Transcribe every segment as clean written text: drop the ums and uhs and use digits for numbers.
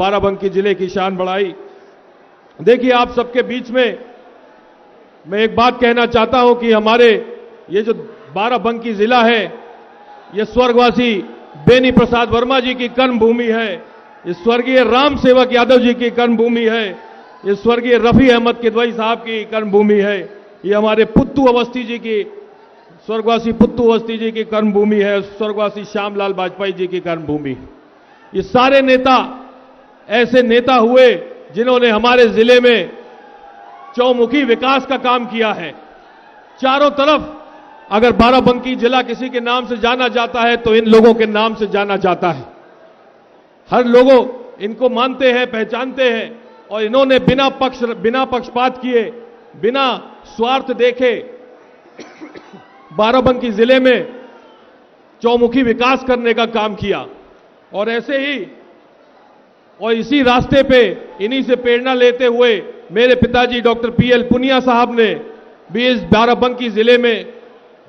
बाराबंकी जिले की शान बढ़ाई। देखिए, आप सबके बीच में मैं एक बात कहना चाहता हूं कि हमारे ये जो बाराबंकी जिला है, ये स्वर्गवासी बेनी प्रसाद वर्मा जी की कर्मभूमि है, ये स्वर्गीय राम सेवक यादव जी की कर्मभूमि है, ये स्वर्गीय रफी अहमद किदवई साहब की कर्मभूमि है, ये हमारे पुत्तू अवस्थी जी की, स्वर्गवासी पुत्तू अवस्थी जी की कर्मभूमि है, स्वर्गवासी श्यामलाल वाजपेयी जी की कर्मभूमि। ये सारे नेता ऐसे नेता हुए जिन्होंने हमारे जिले में चौमुखी विकास का काम किया है। चारों तरफ अगर बाराबंकी जिला किसी के नाम से जाना जाता है तो इन लोगों के नाम से जाना जाता है। हर लोगों इनको मानते हैं, पहचानते हैं, और इन्होंने बिना पक्षपात किए, बिना स्वार्थ देखे बाराबंकी जिले में चौमुखी विकास करने का काम किया। और ऐसे ही और इसी रास्ते पे इन्हीं से प्रेरणा लेते हुए मेरे पिताजी डॉक्टर पीएल पुनिया साहब ने भी इस बाराबंकी जिले में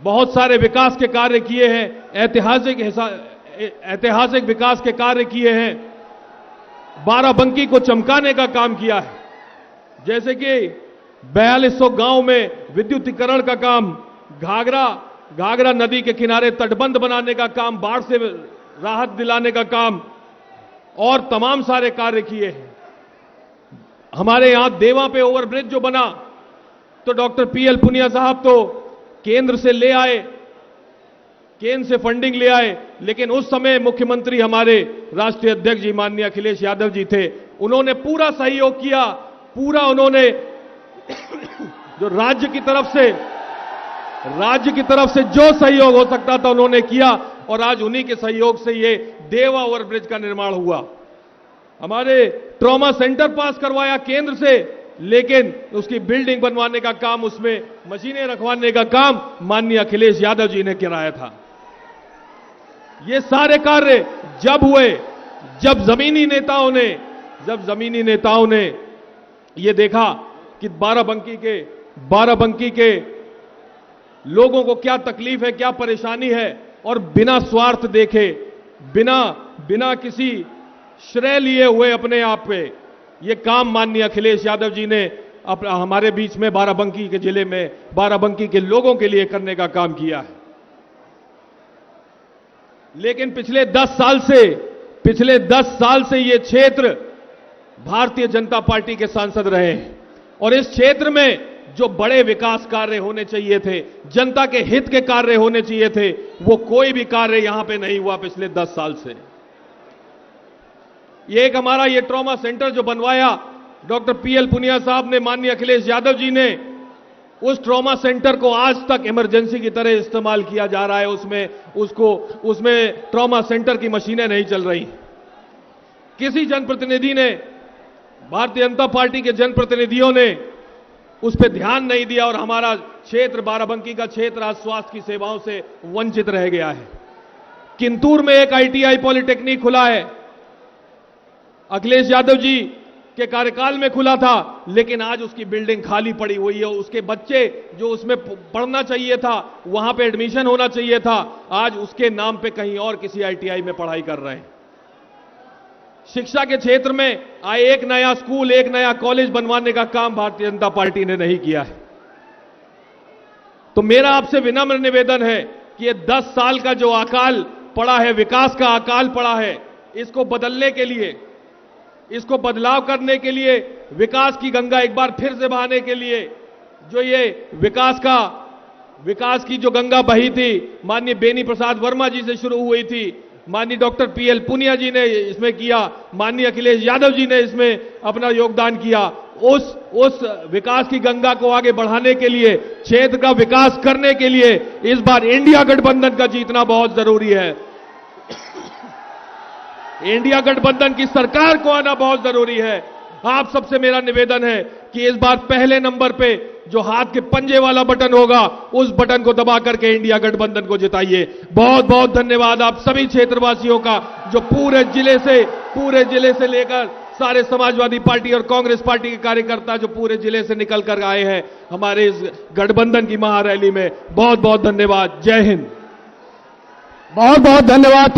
बहुत सारे विकास के कार्य किए हैं, ऐतिहासिक विकास के कार्य किए हैं, बाराबंकी को चमकाने का काम किया है। जैसे कि 4200 गांव में विद्युतीकरण का काम, घाघरा नदी के किनारे तटबंध बनाने का काम, बाढ़ से राहत दिलाने का काम और तमाम सारे कार्य किए हैं। हमारे यहां देवा पे ओवरब्रिज जो बना तो डॉक्टर पीएल पुनिया साहब तो केंद्र से ले आए, केंद्र से फंडिंग ले आए, लेकिन उस समय मुख्यमंत्री हमारे राष्ट्रीय अध्यक्ष जी माननीय अखिलेश यादव जी थे। उन्होंने पूरा सहयोग किया, पूरा उन्होंने जो राज्य की तरफ से जो सहयोग हो सकता था उन्होंने किया, और आज उन्हीं के सहयोग से ये देवा ओवरब्रिज का निर्माण हुआ। हमारे ट्रॉमा सेंटर पास करवाया केंद्र से, लेकिन उसकी बिल्डिंग बनवाने का काम, उसमें मशीनें रखवाने का काम माननीय अखिलेश यादव जी ने कराया था। ये सारे कार्य जब हुए, जब जमीनी नेताओं ने ये देखा कि बाराबंकी के लोगों को क्या तकलीफ है, क्या परेशानी है, और बिना स्वार्थ देखे, बिना किसी श्रेय लिए हुए अपने आप पे ये काम माननीय अखिलेश यादव जी ने हमारे बीच में बाराबंकी के जिले में बाराबंकी के लोगों के लिए करने का काम किया है। लेकिन पिछले 10 साल से ये क्षेत्र भारतीय जनता पार्टी के सांसद रहे हैं, और इस क्षेत्र में जो बड़े विकास कार्य होने चाहिए थे, जनता के हित के कार्य होने चाहिए थे, वो कोई भी कार्य यहां पे नहीं हुआ पिछले 10 साल से। ये एक हमारा ये ट्रॉमा सेंटर जो बनवाया डॉक्टर पीएल पुनिया साहब ने, माननीय अखिलेश यादव जी ने, उस ट्रॉमा सेंटर को आज तक इमरजेंसी की तरह इस्तेमाल किया जा रहा है। उसमें ट्रॉमा सेंटर की मशीनें नहीं चल रही। किसी जनप्रतिनिधि ने, भारतीय जनता पार्टी के जनप्रतिनिधियों ने उस पर ध्यान नहीं दिया, और हमारा क्षेत्र, बाराबंकी का क्षेत्र, आज स्वास्थ्य की सेवाओं से वंचित रह गया है। किंतूर में एक आईटीआई पॉलिटेक्निक खुला है, अखिलेश यादव जी के कार्यकाल में खुला था, लेकिन आज उसकी बिल्डिंग खाली पड़ी हुई है। उसके बच्चे जो उसमें पढ़ना चाहिए था, वहां पे एडमिशन होना चाहिए था, आज उसके नाम पे कहीं और किसी आईटीआई में पढ़ाई कर रहे हैं। शिक्षा के क्षेत्र में एक नया स्कूल, एक नया कॉलेज बनवाने का काम भारतीय जनता पार्टी ने नहीं किया है। तो मेरा आपसे विनम्र निवेदन है कि ये 10 साल का जो अकाल पड़ा है, विकास का अकाल पड़ा है, इसको बदलने के लिए, इसको बदलाव करने के लिए, विकास की गंगा एक बार फिर से बहाने के लिए, जो ये विकास की जो गंगा बही थी, माननीय बेनी प्रसाद वर्मा जी से शुरू हुई थी, माननीय डॉक्टर पीएल पुनिया जी ने इसमें किया, माननीय अखिलेश यादव जी ने इसमें अपना योगदान किया। उस विकास की गंगा को आगे बढ़ाने के लिए, क्षेत्र का विकास करने के लिए इस बार इंडिया गठबंधन का जीतना बहुत जरूरी है। इंडिया गठबंधन की सरकार को आना बहुत जरूरी है। आप सबसे मेरा निवेदन है कि इस बार पहले नंबर पे जो हाथ के पंजे वाला बटन होगा, उस बटन को दबा करके इंडिया गठबंधन को जिताइए। बहुत बहुत धन्यवाद आप सभी क्षेत्रवासियों का, जो पूरे जिले से लेकर सारे समाजवादी पार्टी और कांग्रेस पार्टी के कार्यकर्ता जो पूरे जिले से निकल कर आए हैं हमारे इस गठबंधन की महारैली में। बहुत बहुत धन्यवाद। जय हिंद। बहुत बहुत धन्यवाद।